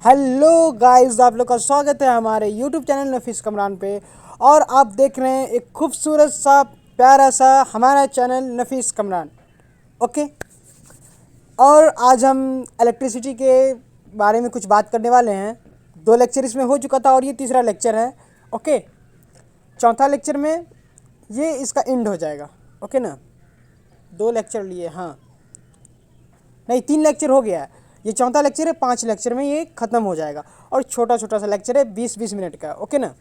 Hello guys, आप लोग का स्वागत है हमारे यूट्यूब चैनल नफीस कमरान पे। और आप देख रहे हैं एक खूबसूरत सा प्यारा सा हमारा चैनल नफीस कमरान। ओके। और आज हम इलेक्ट्रिसिटी के बारे में कुछ बात करने वाले हैं। 2 लेक्चर इसमें हो चुका था और ये तीसरा लेक्चर है। ओके। चौथा लेक्चर में ये इसका एंड हो जाएगा। ओके ना। 2 लेक्चर लिए, हाँ नहीं 3 लेक्चर हो गया है। ये चौथा लेक्चर है, 5 लेक्चर में ये ख़त्म हो जाएगा। और छोटा छोटा सा लेक्चर है, 20-20 मिनट का। ओके ना।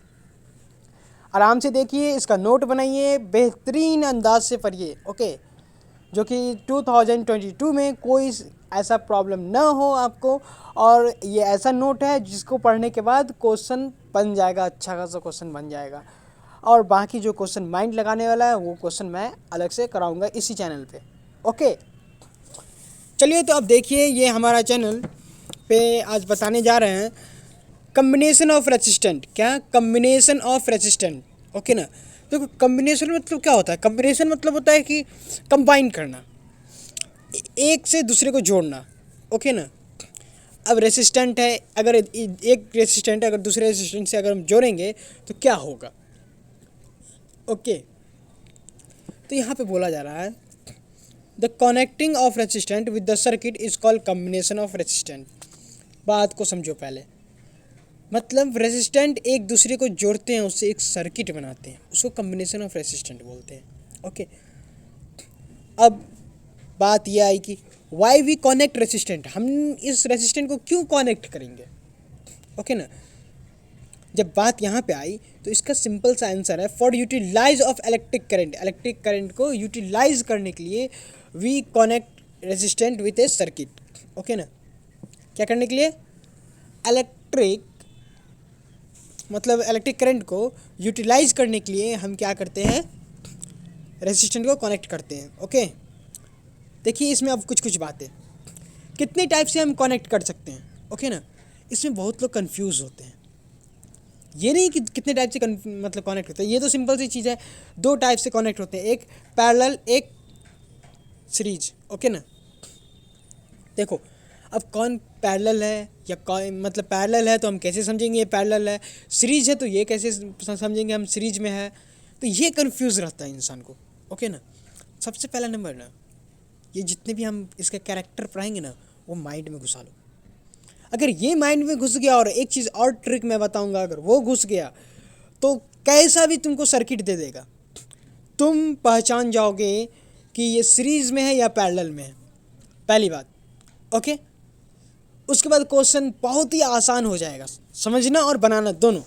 आराम से देखिए, इसका नोट बनाइए, बेहतरीन अंदाज से पढ़िए। ओके। जो कि 2022 में कोई ऐसा प्रॉब्लम ना हो आपको। और ये ऐसा नोट है जिसको पढ़ने के बाद क्वेश्चन बन जाएगा, अच्छा खासा क्वेश्चन बन जाएगा। और बाकी जो क्वेश्चन माइंड लगाने वाला है वो क्वेश्चन मैं अलग से कराऊंगा इसी चैनल पे। ओके। चलिए, तो अब देखिए, ये हमारा चैनल पे आज बताने जा रहे हैं कम्बिनेशन ऑफ रेसिस्टेंट। क्या? Combination of resistant. ओके ना। देखो, कम्बिनेशन मतलब क्या होता है? कम्बिनेशन मतलब होता है कि कंबाइन करना, एक से दूसरे को जोड़ना। ओके ना। अब रेसिस्टेंट है, अगर एक रेसिस्टेंट अगर दूसरे रेसिस्टेंट से अगर हम जोड़ेंगे तो क्या होगा? ओके। तो यहाँ पे बोला जा रहा है the connecting of resistant with the circuit is called combination of resistant. बात को समझो पहले। मतलब रेसिस्टेंट एक दूसरे को जोड़ते हैं, उससे एक सर्किट बनाते हैं, उसको कम्बिनेशन ऑफ रेसिस्टेंट बोलते हैं। ओके। अब बात यह आई कि वाई वी कनेक्ट रेसिस्टेंट, हम इस रेसिस्टेंट को क्यों कनेक्ट करेंगे? ओके ना। जब बात यहाँ पे आई तो इसका सिंपल सा आंसर है for utilise of electric current. Electric current को यूटिलाइज करने के लिए we connect resistant with a circuit. Okay ना। क्या करने के लिए? इलेक्ट्रिक मतलब इलेक्ट्रिक करंट को यूटिलाइज करने के लिए हम क्या करते हैं? रेसिस्टेंट को कनेक्ट करते हैं। ओके। देखिए, इसमें अब कुछ कुछ बातें, कितने टाइप से हम कनेक्ट कर सकते हैं। ओके ना। इसमें बहुत लोग कंफ्यूज होते हैं। ये नहीं कि कितने टाइप से मतलब कनेक्ट होते हैं, ये तो सिंपल सी चीज़ है। 2 टाइप से कनेक्ट होते हैं, एक पैरेलल, एक सीरीज। ओके ना। देखो, अब कौन पैरेलल है या कौन मतलब पैरेलल है तो हम कैसे समझेंगे ये पैरेलल है, सीरीज है तो ये कैसे समझेंगे हम सीरीज में है। तो ये कंफ्यूज रहता है इंसान को। ओके ना। सबसे पहला नंबर ना, ये जितने भी हम इसका कैरेक्टर पढ़ाएंगे ना, वो माइंड में घुसा लो। अगर ये माइंड में घुस गया, और एक चीज़ और ट्रिक मैं बताऊंगा, अगर वो घुस गया तो कैसा भी तुमको सर्किट दे देगा, तुम पहचान जाओगे कि ये सीरीज में है या पैरेलल में है। पहली बात। ओके। उसके बाद क्वेश्चन बहुत ही आसान हो जाएगा, समझना और बनाना दोनों।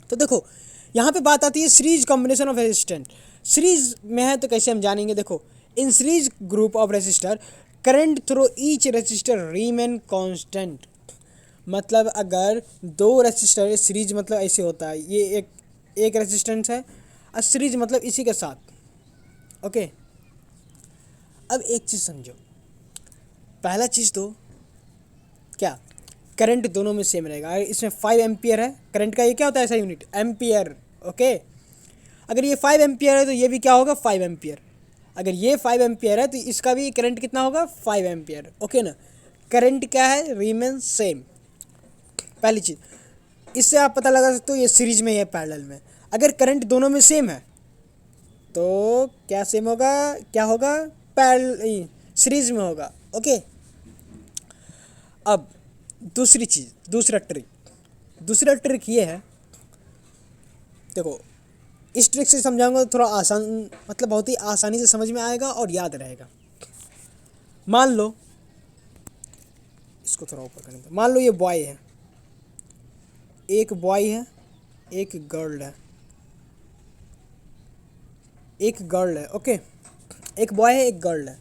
तो देखो, यहाँ पे बात आती है series combination of resistant. Series में है तो कैसे हम जानेंगे? देखो, in series group of resistor current through each resistor remain constant. मतलब अगर 2 रेजिस्टर सीरीज मतलब ऐसे होता है, ये एक रेजिस्टेंस है और सीरीज मतलब इसी के साथ। ओके। अब एक चीज़ समझो, पहला चीज़ तो क्या, करंट दोनों में सेम रहेगा। अगर इसमें 5 एम्पियर है, करंट का ये क्या होता है ऐसा यूनिट? एम्पियर। ओके। अगर ये 5 एम्पियर है तो ये भी क्या होगा? 5 एम्पियर। अगर ये 5 एम्पियर है तो इसका भी करंट कितना होगा? 5 एम्पियर। ओके ना। करंट क्या है? Riemann same. पहली चीज़, इससे आप पता लगा सकते हो ये सीरीज में है पैरेलल में। अगर करंट दोनों में सेम है तो क्या सेम होगा? क्या होगा? पैरेलल सीरीज में होगा। ओके। अब दूसरी चीज़, दूसरा ट्रिक ये है। देखो, इस ट्रिक से समझाऊंगा तो थोड़ा आसान, मतलब बहुत ही आसानी से समझ में आएगा और याद रहेगा। मान लो, इसको थोड़ा ऊपर करने दो। मान लो ये बॉय है, एक बॉय है, एक गर्ल है, एक गर्ल है। ओके। एक बॉय है, एक गर्ल है,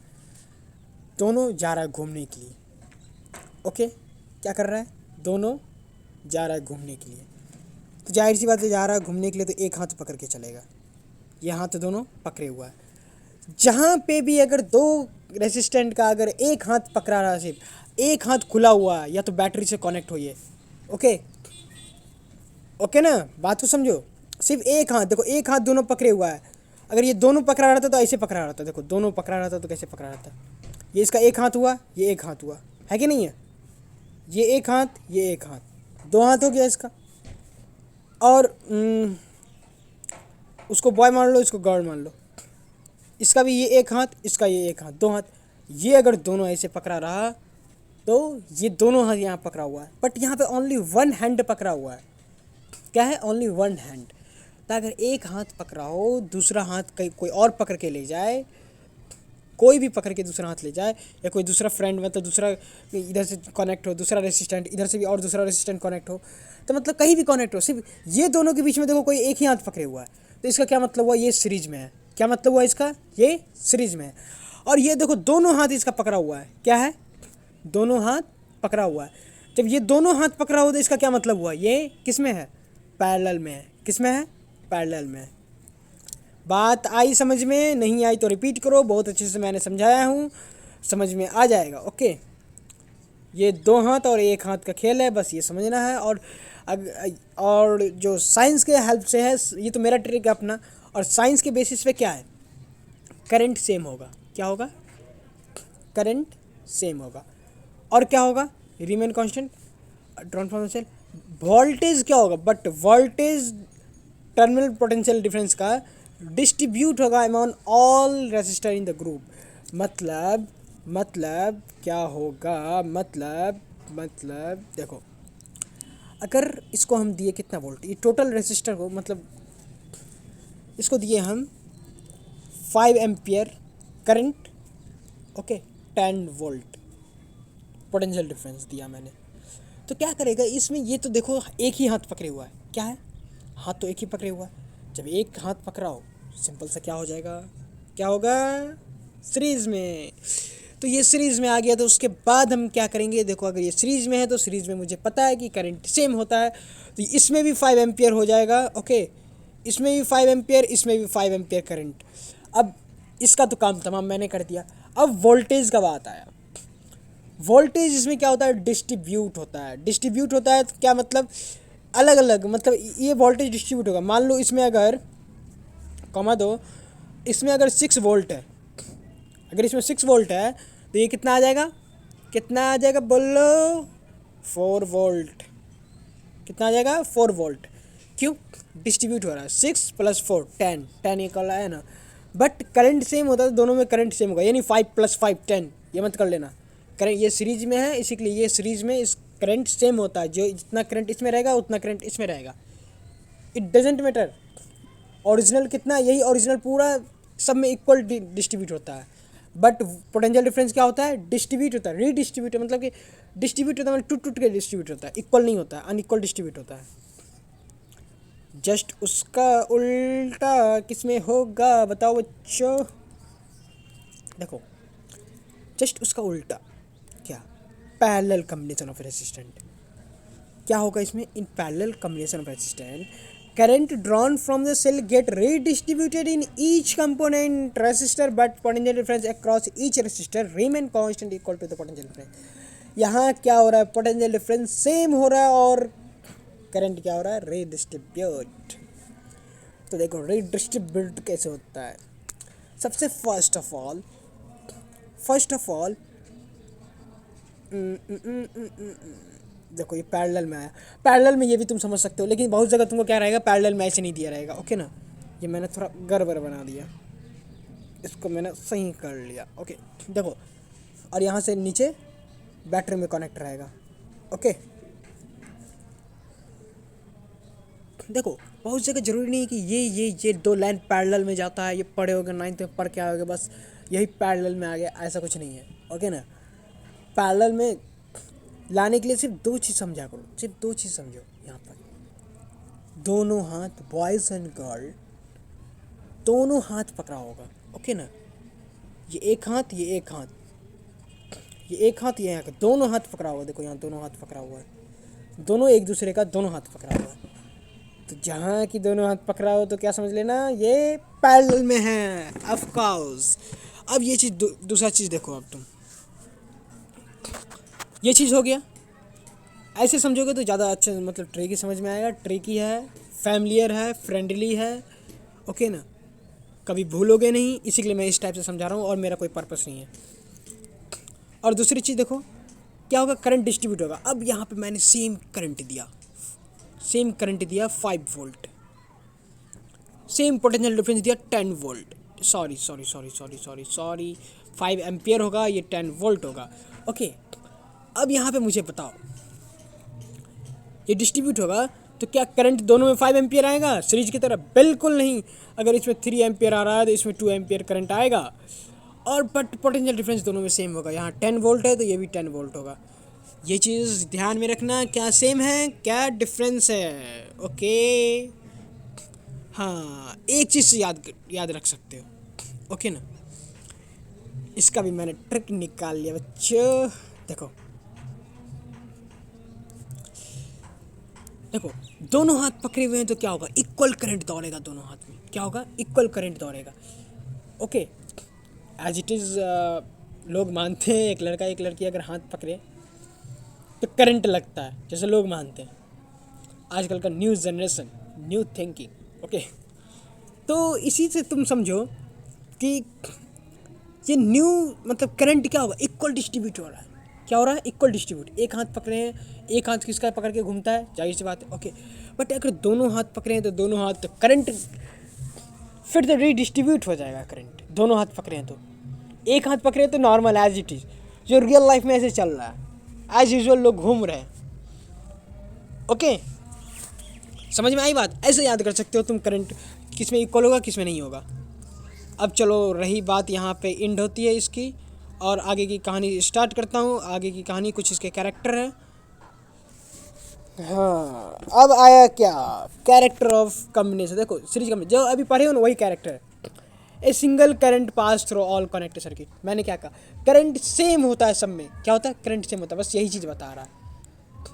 दोनों जा रहा है घूमने के लिए। ओके। क्या कर रहा है? दोनों जा रहा है घूमने के लिए। तो जाहिर सी बात है, जा रहा है घूमने के लिए तो एक हाथ पकड़ के चलेगा। ये हाथ दोनों पकड़े हुआ है। जहाँ पे भी अगर 2 रेसिस्टेंट का अगर एक हाथ पकड़ा रहा है, सिर्फ एक हाथ खुला हुआ है, या तो बैटरी से कनेक्ट हो ये। ओके। ओके ना। बात को समझो, सिर्फ एक हाथ, देखो एक हाथ दोनों पकड़े हुआ है। अगर ये दोनों पकड़ा रहता तो ऐसे पकड़ा रहता, देखो दोनों पकड़ा रहता तो कैसे पकड़ा रहता? ये इसका एक हाथ हुआ, ये एक हाथ हुआ, है कि नहीं है? ये एक हाथ, ये एक हाथ, दो हाथ हो गया इसका। और उसको बॉय मान लो, इसको गर्ल मान लो। इसका भी ये एक हाथ, इसका ये एक हाथ, दो हाथ। ये अगर दोनों ऐसे पकड़ा रहा तो ये दोनों हाथ यहाँ पकड़ा हुआ है, बट यहाँ पे ओनली वन हैंड पकड़ा हुआ है। क्या है? Only one hand. तो अगर एक हाथ पकड़ा हो, दूसरा हाथ कहीं कोई और पकड़ के ले जाए, कोई भी पकड़ के दूसरा हाथ ले जाए, या कोई दूसरा फ्रेंड मतलब दूसरा इधर से कनेक्ट हो, दूसरा रेसिस्टेंट इधर से भी और दूसरा रेसिस्टेंट कनेक्ट हो, तो मतलब कहीं भी कनेक्ट हो, सिर्फ ये दोनों के बीच में देखो कोई एक ही हाथ पकड़े हुआ है, तो इसका क्या मतलब हुआ? ये सीरीज में है। क्या मतलब हुआ इसका? ये सीरीज में है। और ये देखो दोनों हाथ इसका पकड़ा हुआ है। क्या है? दोनों हाथ पकड़ा हुआ है। जब ये दोनों हाथ पकड़ा हो तो इसका क्या मतलब हुआ? ये किस में है? पैरेलल में है। किस में है? पैरेलल में है। बात आई समझ में? नहीं आई तो रिपीट करो, बहुत अच्छे से मैंने समझाया हूँ, समझ में आ जाएगा। ओके, ये दो हाथ और एक हाथ का खेल है, बस ये समझना है। और जो साइंस के हेल्प से है, ये तो मेरा ट्रिक है अपना, और साइंस के बेसिस पे क्या है? करंट सेम होगा। क्या होगा? करंट सेम होगा। और क्या होगा? Remain constant. ट्रांसफॉर्मेशन वोल्टेज क्या होगा? But voltage terminal potential difference का डिस्ट्रीब्यूट होगा among all resistor in the group. मतलब क्या होगा? मतलब देखो, अगर इसको हम दिए कितना वोल्ट, ये टोटल रेसिस्टर को, मतलब इसको दिए हम 5 ampere current, okay, 10 volt potential difference दिया मैंने, तो क्या करेगा इसमें? ये तो देखो एक ही हाथ पकड़े हुआ है। क्या है? हाथ तो एक ही पकड़े हुआ है। जब एक हाथ पकड़ा हो, सिंपल सा क्या हो जाएगा? क्या होगा? सीरीज में। तो ये सीरीज में आ गया, तो उसके बाद हम क्या करेंगे? देखो, अगर ये सीरीज में है तो सीरीज में मुझे पता है कि करंट सेम होता है, तो इसमें भी 5 एम्पियर हो जाएगा। ओके, इसमें भी 5 एम्पियर, इसमें भी 5 एम्पियर करंट। अब इसका तो काम तमाम मैंने कर दिया। अब वोल्टेज का बात आया। वोल्टेज इसमें क्या होता है? डिस्ट्रीब्यूट होता है। डिस्ट्रीब्यूट होता है तो क्या मतलब? अलग अलग, मतलब ये वोल्टेज डिस्ट्रीब्यूट होगा। मान लो इसमें अगर कॉमा दो, इसमें अगर 6 वोल्ट है, अगर इसमें 6 वोल्ट है तो ये कितना आ जाएगा? कितना आ जाएगा बोलो? 4 वोल्ट। कितना आ जाएगा? 4 वोल्ट। क्यों? डिस्ट्रीब्यूट हो रहा है। 6 + 4 10, 10 इक्वल है ना। बट करंट सेम होता है तो दोनों में करंट सेम होगा, यानी 5 + 5 10, ये मत कर लेना। करंट ये सीरीज में है, इसी के लिए ये सीरीज में इस करंट सेम होता है। जो जितना करंट इसमें रहेगा उतना करंट इसमें रहेगा। इट डजेंट मैटर ओरिजिनल कितना, यही ओरिजिनल पूरा सब में इक्वल डिस्ट्रीब्यूट होता है। बट पोटेंशियल डिफरेंस क्या होता है? डिस्ट्रीब्यूट होता है। रीडिस्ट्रीब्यूट मतलब कि डिस्ट्रीब्यूट होता है, मतलब टूट टूट के डिस्ट्रीब्यूट होता है, इक्वल नहीं होता है, अनइक्वल डिस्ट्रीब्यूट होता है। जस्ट उसका उल्टा किसमें होगा बताओ बच्चों? देखो, जस्ट उसका उल्टा। क्या? Parallel combination of resistant. क्या होगा इसमें? In parallel combination of resistant, current drawn from the cell get redistributed in each component resistor, but potential difference across each resistor remain constant equal to the potential difference। यहाँ क्या हो रहा है? Potential difference same हो रहा है और current क्या हो रहा है? रीडिस्ट्रीब्यूट। तो देखो रीडिस्ट्रीब्यूट कैसे होता है। सबसे फर्स्ट ऑफ ऑल देखो, ये पैरेलल में आया। पैरेलल में ये भी तुम समझ सकते हो, लेकिन बहुत जगह तुमको क्या रहेगा? पैरेलल में ऐसे नहीं दिया रहेगा। ओके ना, ये मैंने थोड़ा गड़बड़ बना दिया, इसको मैंने सही कर लिया। ओके, देखो, और यहाँ से नीचे बैटरी में कनेक्ट रहेगा। ओके, देखो बहुत जगह ज़रूरी नहीं है कि ये दो लाइन पैरेलल में जाता है। ये पढ़े होगे 9th में, पढ़ के आओगे बस यही पैरेलल में आ गया, ऐसा कुछ नहीं है। ओके ना, पैरेलल में लाने के लिए सिर्फ 2 चीज़ समझा करो, सिर्फ 2 चीज़ समझो। यहाँ पर दोनों हाथ, बॉयज़ एंड गर्ल दोनों हाथ पकड़ा होगा। ओके ना, ये एक हाथ, ये एक हाथ, ये एक हाथ, ये यहाँ का दोनों हाथ पकड़ा हुआ है। देखो यहाँ दोनों हाथ पकड़ा हुआ है, दोनों एक दूसरे का दोनों हाथ पकड़ा हुआ है। तो जहाँ की दोनों हाथ पकड़ा हो तो क्या समझ लेना? ये पैरेलल में है, ऑफ कोर्स। अब ये चीज़ दूसरा चीज़ देखो, अब तुम ये चीज़ हो गया। ऐसे समझोगे तो ज़्यादा अच्छा, मतलब ट्रिकी समझ में आएगा। ट्रिकी है, फैमिलियर है, फ्रेंडली है। ओके ना, कभी भूलोगे नहीं, इसी के लिए मैं इस टाइप से समझा रहा हूँ और मेरा कोई पर्पस नहीं है। और दूसरी चीज़ देखो, क्या होगा, करंट डिस्ट्रीब्यूट होगा। अब यहाँ पे मैंने सेम करंट दिया 5 वोल्ट, सेम पोटेंशियल डिफरेंस दिया 10 वोल्ट, सॉरी 5 एम्पियर होगा, ये 10 वोल्ट होगा। ओके, अब यहाँ पे मुझे बताओ, ये डिस्ट्रीब्यूट होगा तो क्या करंट दोनों में 5 एम्पियर आएगा सीरीज की तरह? बिल्कुल नहीं। अगर इसमें 3 एम्पियर आ रहा है तो इसमें 2 एम्पियर करंट आएगा, और बट पोटेंशियल डिफरेंस दोनों में सेम होगा। यहाँ 10 वोल्ट है तो ये भी 10 वोल्ट होगा। ये चीज़ ध्यान में रखना, क्या सेम है क्या डिफरेंस है। ओके, हाँ, एक चीज़ से याद रख सकते हो। ओके ना, इसका भी मैंने ट्रिक निकाल लिया बच्चों। देखो दोनों हाथ पकड़े हुए हैं तो क्या होगा, इक्वल करंट दौड़ेगा दोनों हाथ में। क्या होगा, इक्वल करंट दौड़ेगा। ओके, एज इट इज़ लोग मानते हैं एक लड़का एक लड़की अगर हाथ पकड़े तो करंट लगता है, जैसे लोग मानते हैं। आजकल का new generation, new thinking. Okay, तो इसी से तुम समझो कि ये न्यू मतलब करंट क्या होगा, इक्वल डिस्ट्रीब्यूट हो रहा है। क्या हो रहा है, इक्वल डिस्ट्रीब्यूट। एक हाथ पकड़े हैं, एक हाथ किसका पकड़ के घूमता है, जाहिर सी बात है। ओके, बट अगर दोनों हाथ पकड़े हैं तो दोनों हाथ तो करंट फिर तो रीडिस्ट्रीब्यूट हो जाएगा करंट। दोनों हाथ पकड़े हैं तो, एक हाथ पकड़े तो नॉर्मल एज इट इज़, जो रियल लाइफ में ऐसे चल रहा है, एज यूजुअल लोग घूम रहे हैं। ओके, समझ में आई बात? ऐसे याद कर सकते हो तुम करंट किस में इक्वल होगा किस में नहीं होगा। अब चलो, रही बात यहाँ पे एंड होती है इसकी, और आगे की कहानी स्टार्ट करता हूँ। आगे की कहानी कुछ इसके कैरेक्टर है। हाँ, अब आया क्या, कैरेक्टर ऑफ कॉम्बिनेशन। देखो सीरीज कॉम्बिनेशन जो अभी पढ़े हो ना, वही कैरेक्टर है। A single current pass through all connected circuit. मैंने क्या कहा, करंट सेम होता है सब में। क्या होता है, करंट सेम होता है, बस यही चीज़ बता रहा है।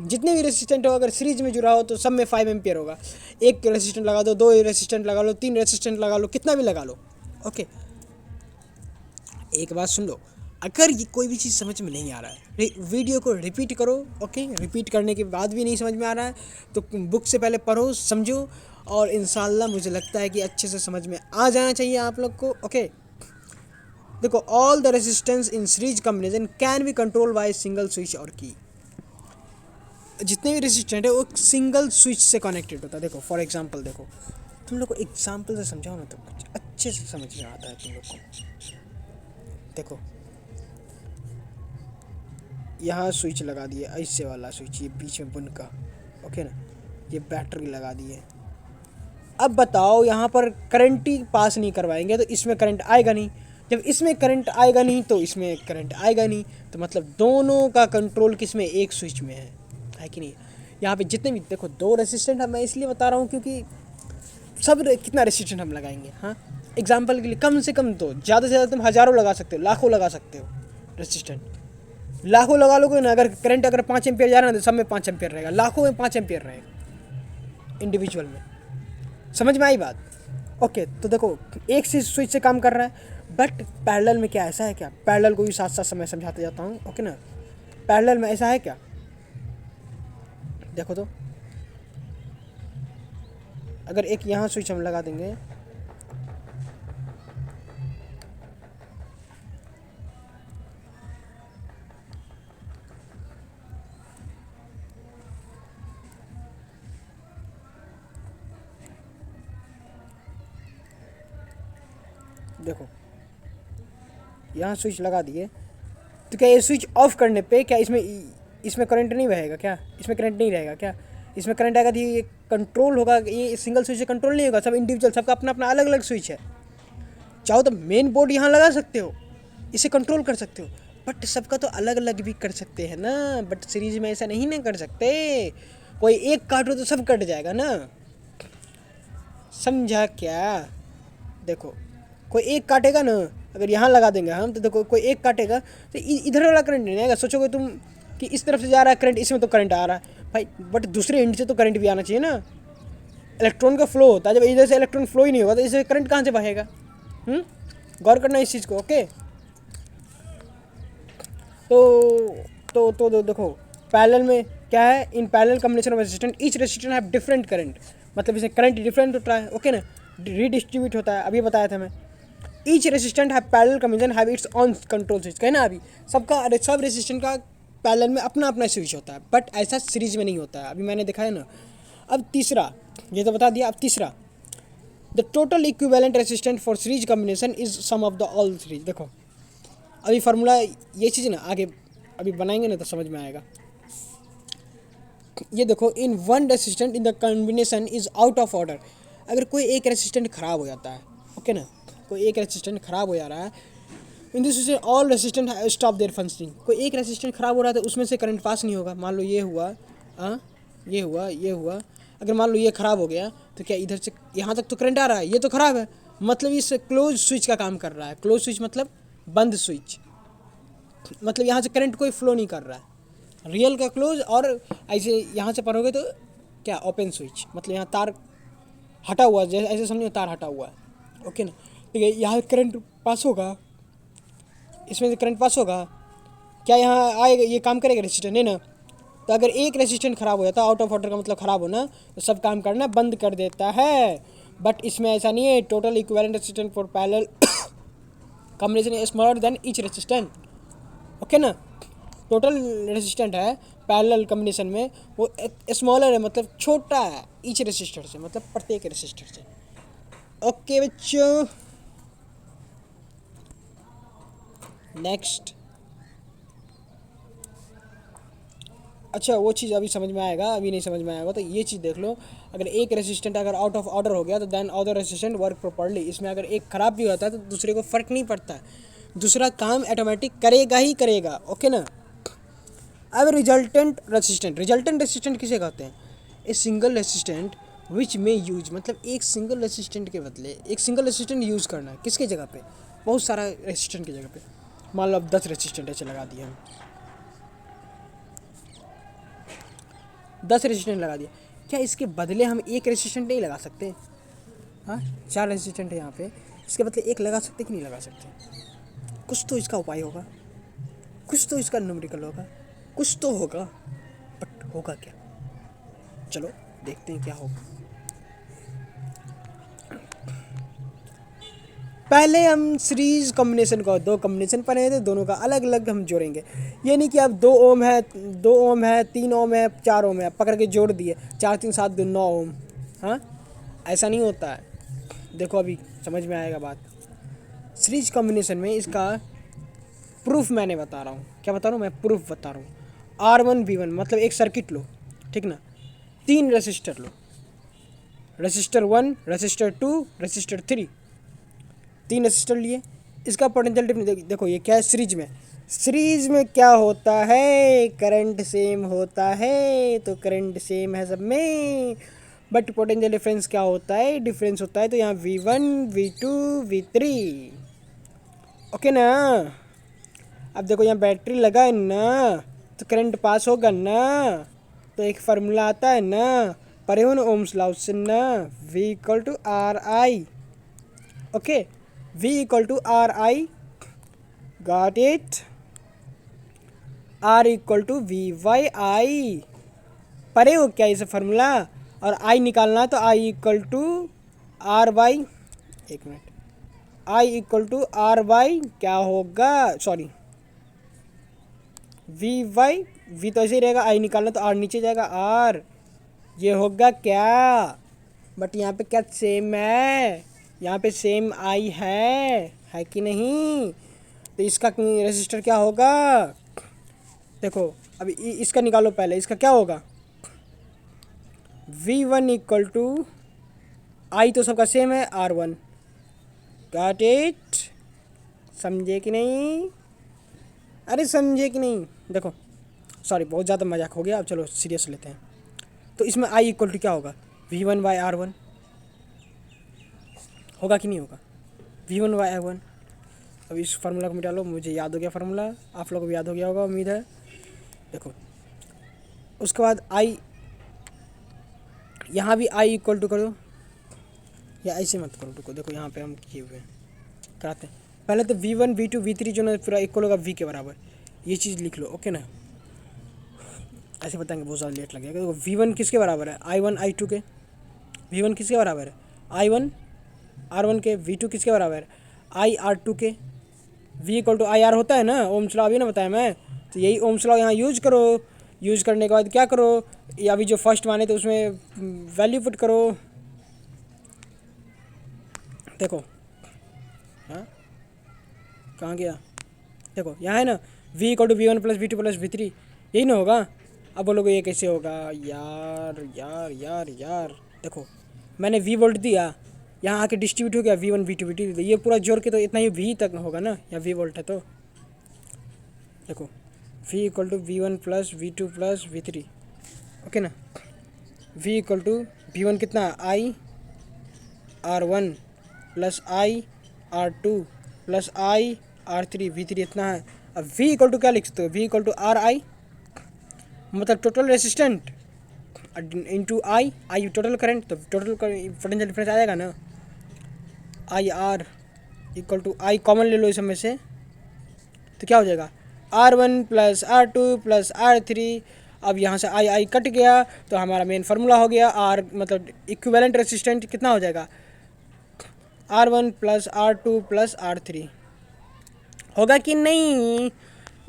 जितने भी रेसिस्टेंट हो, अगर सीरीज में जुड़ा हो तो सब में 5 एम्पियर होगा। एक रेसिस्टेंट लगा दो, 2 रेसिस्टेंट लगा लो, 3 रेसिस्टेंट लगा लो, कितना भी लगा लो। ओके, एक बात सुन लो, अगर ये कोई भी चीज़ समझ में नहीं आ रहा है, वीडियो को रिपीट करो। ओके, रिपीट करने के बाद भी नहीं समझ में आ रहा है तो बुक से पहले पढ़ो, समझो, और इंशाल्लाह मुझे लगता है कि अच्छे से समझ में आ जाना चाहिए आप लोग को। ओके, देखो, all the resistance in series combination can be control by single switch और की। जितने भी रेजिस्टेंट है वो सिंगल स्विच से कनेक्टेड होता है। देखो फॉर एग्जांपल, देखो तुम लोग को एग्जांपल से समझाओ ना तो कुछ अच्छे से समझ में आता है तुम लोग को। देखो, यहाँ स्विच लगा दिए, ऐसे वाला स्विच, ये बीच में बुन का। ओके ना, ये बैटरी लगा दी है। अब बताओ, यहाँ पर करंट ही पास नहीं करवाएंगे तो इसमें करंट आएगा नहीं। जब इसमें करंट आएगा नहीं तो इसमें करंट आएगा नहीं, तो मतलब दोनों का कंट्रोल किस में, एक स्विच में है कि नहीं। यहाँ पे जितने भी देखो 2 रेसिस्टेंट, मैं इसलिए बता रहा हूँ क्योंकि सब कितना रेसिस्टेंट हम लगाएंगे। हाँ, एग्जाम्पल के लिए कम से कम तो ज़्यादा से ज़्यादा तुम हज़ारों लगा सकते हो, लाखों लगा सकते हो रेसिस्टेंट। लाखों लगा लोगे ना, अगर करंट अगर 5 एम्पियर जा रहा है तो सब में 5 एम्पियर रहेगा, लाखों में 5 एम्पियर रहेगा इंडिविजुअल में। समझ में आई बात? ओके, तो देखो एक स्विच से काम कर रहा है, बट पैरेलल में क्या ऐसा है क्या, पैरेलल को भी साथ साथ समय समझाते जाता हूँ। ओके ना, पैरेलल में ऐसा है क्या, देखो तो अगर एक यहाँ स्विच हम लगा देंगे, देखो यहाँ स्विच लगा दिए, तो क्या ये स्विच ऑफ करने पे क्या इसमें करंट नहीं बहेगा क्या, इसमें करंट नहीं रहेगा क्या? इसमें करंट आएगा तो ये कंट्रोल होगा, ये सिंगल स्विच से कंट्रोल नहीं होगा, सब इंडिविजुअल, सबका अपना अपना अलग अलग स्विच है। चाहो तो मेन बोर्ड यहाँ लगा सकते हो, इसे कंट्रोल कर सकते हो, बट सबका तो अलग अलग भी कर सकते हैं ना। बट सीरीज में ऐसा नहीं ना कर सकते, कोई एक काटो तो सब कट जाएगा ना, समझा क्या? देखो कोई एक काटेगा ना, अगर यहाँ लगा देंगे हम तो देखो कोई एक काटेगा तो इधर वाला करंट नहीं आएगा। सोचोगे तुम कि इस तरफ से जा रहा है करंट, इसमें तो करंट आ रहा है भाई, बट दूसरे एंड से तो करंट भी आना चाहिए ना। इलेक्ट्रॉन का फ्लो होता है, जब इधर से इलेक्ट्रॉन फ्लो ही नहीं होगा तो इससे करंट कहाँ से बहेगा? गौर करना इस चीज़ को। ओके, तो देखो पैरेलल में क्या है, in parallel combination of resistance each resistance have different current, मतलब इसमें करंट डिफरेंट होता है। ओके ना, रीडिस्ट्रीब्यूट होता है, अभी बताया था मैं। Each resistant have parallel combination have it's on control switch, कहना अभी सबका, सब रेजिस्टेंट का पैरेलल में अपना अपना स्विच होता है, बट ऐसा सीरीज में नहीं होता है, अभी मैंने दिखाया ना। अब तीसरा, ये तो बता दिया। अब तीसरा, the total equivalent resistant for series combination is sum of the all series. देखो अभी फार्मूला ये चीज़ ना आगे अभी बनाएंगे ना तो समझ में आएगा। ये देखो, in one resistant in the combination is out of order. अगर कोई एक रेसिस्टेंट खराब हो जाता है, ओके ना, कोई एक रेसिस्टेंट खराब हो जा रहा है, in this all resistant stop there functioning. कोई एक रेसिस्टेंट खराब हो रहा है तो उसमें से करंट पास नहीं होगा। मान लो ये हुआ, हाँ ये हुआ, ये हुआ। अगर मान लो ये खराब हो गया तो क्या इधर से यहाँ तक तो करंट आ रहा है, ये तो खराब है, मतलब इस क्लोज स्विच का काम कर रहा है। क्लोज स्विच मतलब बंद स्विच, मतलब यहाँ से करंट कोई फ्लो नहीं कर रहा है। रियल का क्लोज, और ऐसे यहाँ से पढ़ोगे तो क्या ओपन स्विच, मतलब यहाँ तार हटा हुआ, जैसे ऐसे समझो तार हटा हुआ है, ओके ना। ठीक है, यहाँ करंट पास होगा, इसमें से करंट पास होगा, क्या यहाँ आएगा, ये काम करेगा रेसिस्टेंट, नहीं ना। तो अगर एक रेसिस्टेंट खराब हो जाता है, आउट ऑफ ऑर्डर का मतलब खराब होना, तो सब काम करना बंद कर देता है। बट इसमें ऐसा नहीं है। Total equivalent resistant for parallel combination is smaller than each resistant, okay ना। टोटल रेसिस्टेंट है पैरेलल कॉम्बिनेशन में, वो स्मॉलर है, मतलब छोटा है ईच रेसिस्टर से, मतलब प्रत्येक रेसिस्टर से। ओके बच्चों, नेक्स्ट। अच्छा वो चीज़ अभी समझ में आएगा, अभी नहीं समझ में आएगा तो ये चीज़ देख लो। अगर एक रेसिस्टेंट अगर आउट ऑफ ऑर्डर हो गया तो then other resistant work properly. इसमें अगर एक खराब भी होता है तो दूसरे को फ़र्क नहीं पड़ता है, दूसरा काम ऑटोमेटिक करेगा ही करेगा, ओके ना। अब रिजल्टेंट रेसिस्टेंट किसे कहते हैं? ए सिंगल रेसिस्टेंट विच में यूज, मतलब एक सिंगल रेसिस्टेंट के बदले एक सिंगल रेसिस्टेंट यूज़ करना है। किसके जगह पे? बहुत सारा रेसिस्टेंट की जगह पे। मान लो अब 10 रेसिस्टेंट ऐसे लगा दिए हम, 10 रेसिस्टेंट लगा दिया, क्या इसके बदले हम एक रेसिस्टेंट नहीं लगा सकते? हाँ, 4 रेसिस्टेंट है यहाँ पे, इसके बदले एक लगा सकते कि नहीं लगा सकते? कुछ तो इसका उपाय होगा, कुछ तो इसका न्यूमेरिकल होगा, कुछ तो होगा, बट होगा क्या? चलो देखते हैं क्या होगा। पहले हम सीरीज कॉम्बिनेशन को, 2 कॉम्बिनेशन पढ़े थे, दोनों का अलग अलग हम जोड़ेंगे। ये नहीं कि अब 2 ओम है, 2 ओम है, 3 ओम है, 4 ओम है, पकड़ के जोड़ दिए, 4 3 7 2 9 ओम। हाँ, ऐसा नहीं होता है। देखो अभी समझ में आएगा बात। सीरीज कॉम्बिनेशन में इसका प्रूफ मैंने बता रहा हूँ। क्या बता रहा हूँ मैं? प्रूफ बता रहा हूँ। R1V1 मतलब एक सर्किट लो, ठीक ना, 3 रेसिस्टर लो, रेसिस्टर 1, रेसिस्टर 2, रेसिस्टर 3, 3 रेसिस्टर लिए। इसका पोटेंशियल डिफरेंस देखो, ये क्या है? सीरीज में क्या होता है? करंट सेम होता है, तो करंट सेम है सब में, बट पोटेंशियल डिफरेंस क्या होता है? डिफरेंस होता है। तो यहाँ V1, V2, V3, ओके ना। अब देखो यहाँ बैटरी लगा है ना, तो करंट पास होगा ना, तो एक फार्मूला आता है ना, पढ़े हो ना ओम्स लॉ से ना, V equal to R I, okay, V equal to R I, got it. R equal to V by I, पढ़े हो क्या इसे फार्मूला? और I निकालना तो I equal to R by, एक मिनट, I equal to R by क्या होगा, सॉरी वी वाई, वी तो ऐसे ही रहेगा, I निकालना तो R नीचे जाएगा, R, ये होगा क्या? बट यहाँ पे क्या सेम है? यहाँ पे सेम I है कि नहीं? तो इसका रेसिस्टर क्या होगा? देखो अभी इसका निकालो पहले, इसका क्या होगा? V1 इक्वल टू I तो सबका सेम है, R1, गॉट इट। समझे कि नहीं? अरे समझे कि नहीं? देखो सॉरी, बहुत ज़्यादा मजाक हो गया, अब चलो सीरियस लेते हैं। तो इसमें I इक्वल टू क्या होगा? V1 बाई R1 होगा कि नहीं होगा? V1 by R1। अब इस फार्मूला को मिटा लो, मुझे याद हो गया फार्मूला, आप लोगों को भी याद हो गया होगा उम्मीद है। देखो उसके बाद I, यहाँ भी I इक्वल टू करो, या ऐसे मत करो, रुको देखो यहाँ पे हम किए हुए हैं, कराते हैं। पहले तो V1, V2, V3 जो ना पूरा इक्वल होगा V के बराबर, ये चीज़ लिख लो, ओके ना। ऐसे बताएंगे बहुत ज़्यादा लेट लगेगा। देखो V1 किसके बराबर है? I1 I2 के। V1 किसके बराबर है? I1 R1 के। V2 किसके बराबर है? I R2 के। V equal to I R होता है ना, ओम्स लॉ अभी ना बताया मैं, तो यही ओम्स लॉ यहाँ यूज करो। यूज करने के बाद क्या करो, ये अभी जो फर्स्ट माने तो उसमें वैल्यू पुट करो। देखो हाँ कहाँ गया, देखो यहाँ है ना v equal to V one plus V two plus V three, यही ना होगा। अब बोलोगे ये कैसे होगा, यार यार यार यार देखो मैंने v वोल्ट दिया, यहाँ आके डिस्ट्रीब्यूट हो गया V one V two V three, ये पूरा जोड़ के तो इतना ही v तक होगा ना, या v वोल्ट है तो देखो v equal to V one plus V two plus V three, okay ना। v equal to V one कितना I R one plus I R two plus I R three, V three इतना है। अब v equal to क्या लिख सकते हो, v equal to R I मतलब total resistant into I, I total current, तो टोटल पोटेंशियल डिफरेंस आ जाएगा ना। I R equal to I common ले लो इस में से, तो क्या हो जाएगा R one plus R two plus R three. अब यहाँ से आई आई कट गया तो हमारा मेन फार्मूला हो गया आर मतलब इक्विवेलेंट रेसिस्टेंट कितना हो जाएगा R one plus R two plus R three, होगा कि नहीं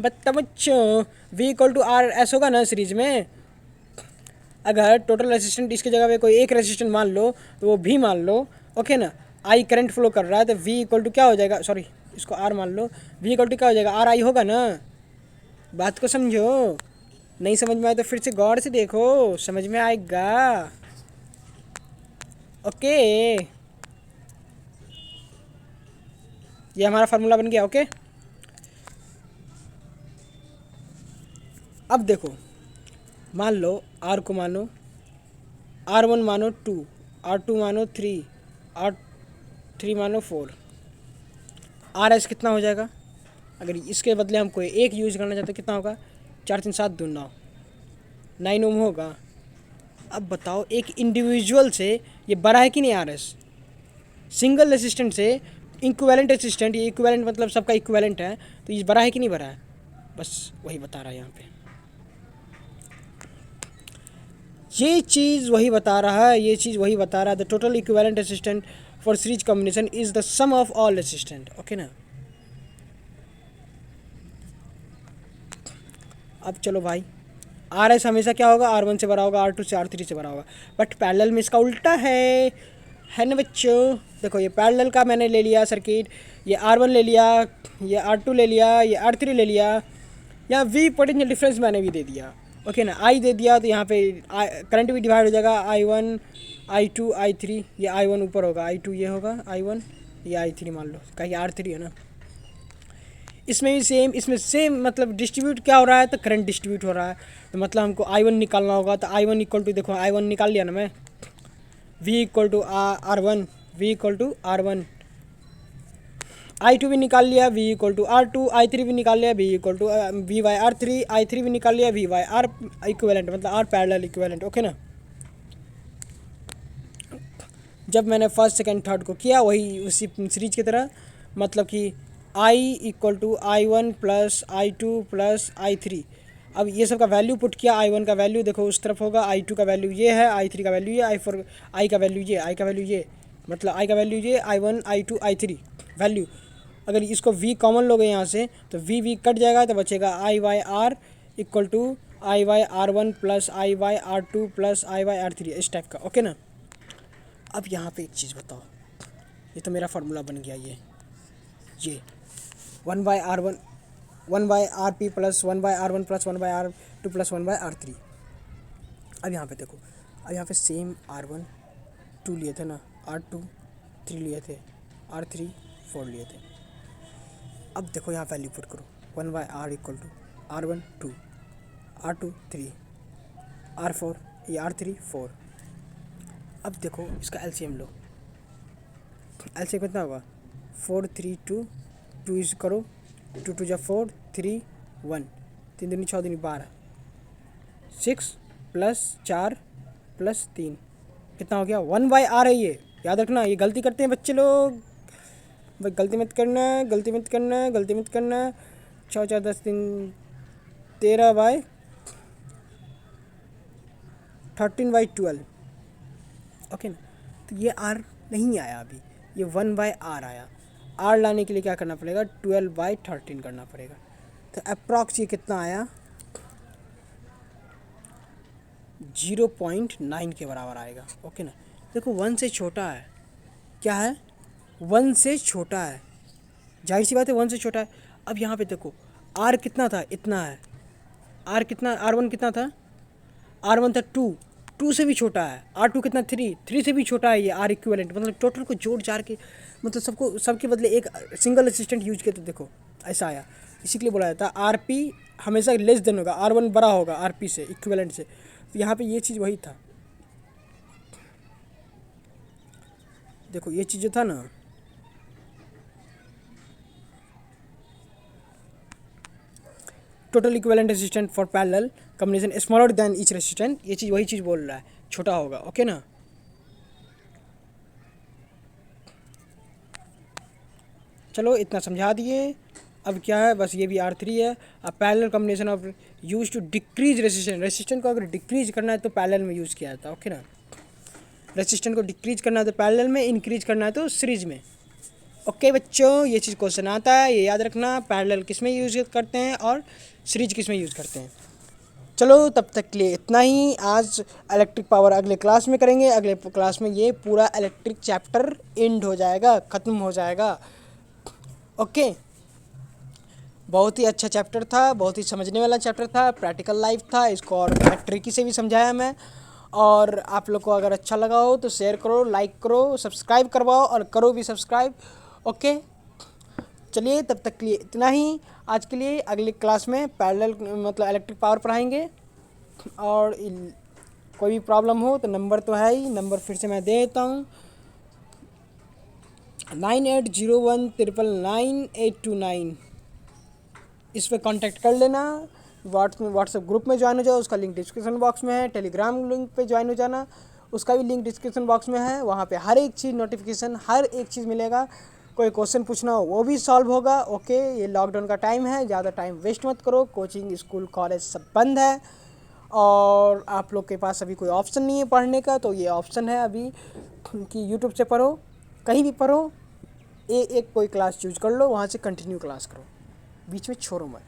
बता बच्चों। v equal to R S होगा ना सीरीज में। अगर टोटल रेसिस्टेंट इसकी जगह पे कोई एक रेसिस्टेंट मान लो तो वो भी मान लो, ओके ना। आई करंट फ्लो कर रहा है तो v इक्वल टू क्या हो जाएगा, सॉरी इसको r मान लो, v इक्वल टू क्या हो जाएगा आर आई होगा ना। बात को समझो, नहीं समझ में आए तो फिर से गौर से देखो, समझ में आएगा। ओके ये हमारा फार्मूला बन गया। ओके अब देखो मान लो आर को मानो आर वन मानो टू, आर टू मानो थ्री, आर थ्री मानो फोर, आर एस कितना हो जाएगा। अगर इसके बदले हम कोई एक यूज करना चाहते तो कितना होगा, चार तीन सात दो नौ, 9 ओम होगा। अब बताओ एक इंडिविजुअल से ये बड़ा है कि नहीं आर एस, सिंगल रेसिस्टेंट से इक्विवेलेंट रेसिस्टेंट, ये इक्विवेलेंट मतलब सबका इक्विवेलेंट है, तो ये बड़ा है कि नहीं बड़ा है, बस वही बता रहा है यहाँ पे। ये चीज़ वही बता रहा है, ये चीज़ वही बता रहा है। The total equivalent resistant for series combination is the sum of all resistant, okay ना। अब चलो भाई आर एस हमेशा क्या होगा, आर वन से बड़ा होगा, आर टू से आर थ्री से बड़ा होगा, बट पैरेलल में इसका उल्टा है ना बच्चों। देखो ये पैरेलल का मैंने ले लिया सर्किट, ये आर वन ले लिया, ये आर टू ले लिया, ये आर थ्री ले लिया, यहाँ वी पोटेंशियल डिफरेंस मैंने भी दे दिया, ओके ना। आई दे दिया तो यहाँ पे करंट भी डिवाइड हो जाएगा, I one I two I three, ये आई वन ऊपर होगा, आई टू ये होगा आई वन, ये आई थ्री मान लो, कहीं आर थ्री है ना। इसमें भी सेम, इसमें सेम मतलब डिस्ट्रीब्यूट क्या हो रहा है, तो करंट डिस्ट्रीब्यूट हो रहा है, तो मतलब हमको आई वन निकालना होगा। तो आई वन इक्वल टू देखो आई वन निकाल लिया ना मैं, V equal to R one, V equal to R one, I two भी निकाल लिया, V equal to R two, I three भी निकाल लिया, V equal to V by R three, I three भी निकाल लिया, वी वाई आर इक्विवेलेंट मतलब आर पैरेलल इक्विवेलेंट, ओके ना। जब मैंने फर्स्ट सेकंड थर्ड को किया वही उसी सीरीज की तरह, मतलब कि I equal to I one plus I two plus I three. अब ये सब का वैल्यू पुट किया, आई वन का वैल्यू देखो उस तरफ होगा, आई टू का वैल्यू ये है, आई थ्री का वैल्यू ये, आई फोर आई का वैल्यू ये, आई का वैल्यू ये, मतलब आई का वैल्यू ये, I one I two I three value. अगर इसको v कॉमन लोगे यहाँ से तो v कट जाएगा तो बचेगा I by R equal to I by R one plus I by R two plus I by R three, इस टाइप का, ओके ना। अब यहाँ पे एक चीज़ बताओ, ये तो मेरा फार्मूला बन गया, ये one by R one, one by R P plus one by R one plus one by R two plus one by R three. अब यहाँ पे देखो, अब यहाँ पे सेम आर वन टू लिए थे ना, आर टू थ्री लिए थे, आर थ्री फोर लिए थे। अब देखो यहाँ वैल्यू पुट करो, one by R equal to R one two, R two three, R four ये आर थ्री फोर। अब देखो इसका एलसीएम लो, एलसीएम कितना होगा, four three two, two is करो, टू टू जा फोर, थ्री वन, तीन दूनी छः दूनी बारह, सिक्स प्लस चार प्लस तीन कितना हो गया, वन बाई आर है ये, याद रखना। ये गलती करते हैं बच्चे लोग, भाई गलती मत करना, गलती मत करना, गलती मत करना। छः चार दस तीन 13 बाई 13 बाई 12, ओके ना। तो ये आर नहीं आया अभी, ये 1 बाई आर आया। आर लाने के लिए क्या करना पड़ेगा, 12 बाई 13 करना पड़ेगा। तो अप्रॉक्स ये कितना आया, 0.9 के बराबर आएगा। ओके ना, देखो 1 से छोटा है, क्या है, 1 से छोटा है, जाहिर सी बात है 1 से छोटा है। अब यहाँ पे देखो आर कितना था, इतना है, आर कितना, R1 कितना था, R1 था 2, 2 से भी छोटा है, R2 कितना 3, 3 से भी छोटा है ये आर इक्विवेलेंट। मतलब टोटल को जोड़ जाड़ के, मतलब सबको, सबके बदले एक सिंगल असिस्टेंट यूज किया, तो देखो ऐसा आया। इसी के लिए बोला जाता है RP हमेशा लेस देन होगा, R1 बड़ा होगा RP से, इक्विवेलेंट से। तो यहाँ पे ये चीज़ वही था, देखो ये चीज़ जो था ना, total equivalent resistant for parallel combination smaller than each resistant, ये चीज़ वही चीज़ बोल रहा है, छोटा होगा। ओके ना, चलो इतना समझा दिए। अब क्या है, बस ये भी R3 है। अब parallel combination of use to decrease resistance, resistance को अगर डिक्रीज करना है तो पैरेलल में यूज़ किया जाता है। ओके ना, रेजिस्टेंस को डिक्रीज करना है तो पैरेलल में, इंक्रीज करना है तो सीरीज में। ओके बच्चों, ये चीज़ क्वेश्चन आता है, ये याद रखना, पैरेलल किस में यूज़ करते हैं और सीरीज किस में यूज़ करते हैं। चलो तब तक के लिए इतना ही। आज इलेक्ट्रिक पावर अगले क्लास में करेंगे, अगले क्लास में ये पूरा इलेक्ट्रिक चैप्टर एंड हो जाएगा, ख़त्म हो जाएगा। ओके, बहुत ही अच्छा चैप्टर था, बहुत ही समझने वाला चैप्टर था, प्रैक्टिकल लाइफ था, इसको और ट्रिकी से भी समझाया मैं। और आप लोग को अगर अच्छा लगा हो तो शेयर करो, लाइक करो, सब्सक्राइब करवाओ, और करो भी सब्सक्राइब। ओके, चलिए तब तक के लिए इतना ही आज के लिए। अगली क्लास में पैरेलल मतलब इलेक्ट्रिक पावर पढ़ाएंगे। और कोई भी प्रॉब्लम हो तो नंबर तो है ही, नंबर फिर से मैं दे देता हूँ, 9801999829, इस पर कांटेक्ट कर लेना। व्हाट्सएप ग्रुप में ज्वाइन हो जाओ, उसका लिंक डिस्क्रिप्शन बॉक्स में है। टेलीग्राम लिंक पे ज्वाइन हो जाना, उसका भी लिंक डिस्क्रिप्शन बॉक्स में है। वहाँ पे हर एक चीज़ नोटिफिकेशन, हर एक चीज़ मिलेगा। कोई क्वेश्चन पूछना हो वो भी सॉल्व होगा। ओके, ये लॉकडाउन का टाइम है, ज़्यादा टाइम वेस्ट मत करो, कोचिंग स्कूल कॉलेज सब बंद है, और आप लोग के पास अभी कोई ऑप्शन नहीं है पढ़ने का, तो ये ऑप्शन है अभी कि यूट्यूब से पढ़ो, कहीं भी पढ़ो, एक कोई क्लास चूज कर लो, वहाँ से कंटिन्यू क्लास करो, बीच में छोड़ो मत।